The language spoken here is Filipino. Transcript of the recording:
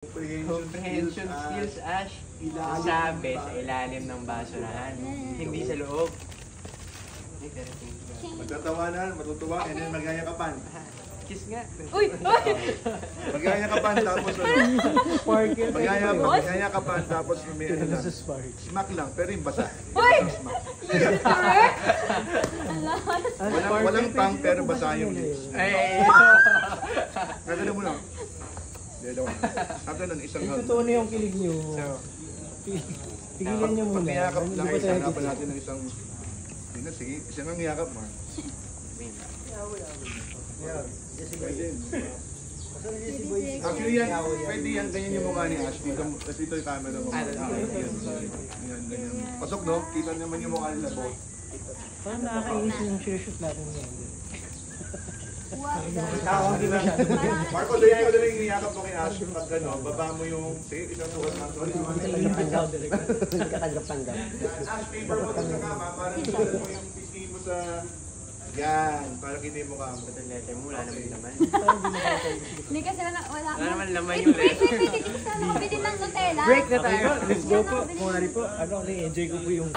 Comprehension skills, Ash. Sabi sa ilalim ng basurahan, hindi sa loob. Magtatawanan, matutuwa, and then magyayakapan. Kiss nga. Uy! Magyayakapan, tapos magyayakapan, tapos may ano lang. Smack lang, pero yung basa. Uy! Walang pang, pero basa yung lips. Ay! Gagano mo na. After nun, isang hug. Totoo na yung kilig niyo. Tigilan niyo muna. Pag-iyakap lang, isanapan natin ng isang... Sige, isang ang yakap mo. Actually yan, pwede yan, ganyan yung mukha ni Ash. Kasi ito yung camera mo. Yan, ganyan. Pasok no? Kita naman yung mukha nila both. Parang nakakainis yung share-shoot natin ngayon. Marco, dahil ko na rin niyakap mo kay Ash pag gano'n, baba mo yung, sige, isang sukat na. Hindi ka tanggap-tanggap. Ash, paper mo sa kama para sukat mo yung pisngi mo sa... Yan, para hindi mo kamo. Ito letter mo, wala naman naman. Hindi kasi wala. Wala naman laman yung letter. Wait, pwede ng Nutella. Break na tayo. Let's go po. Kung ano po, enjoy ko po yung...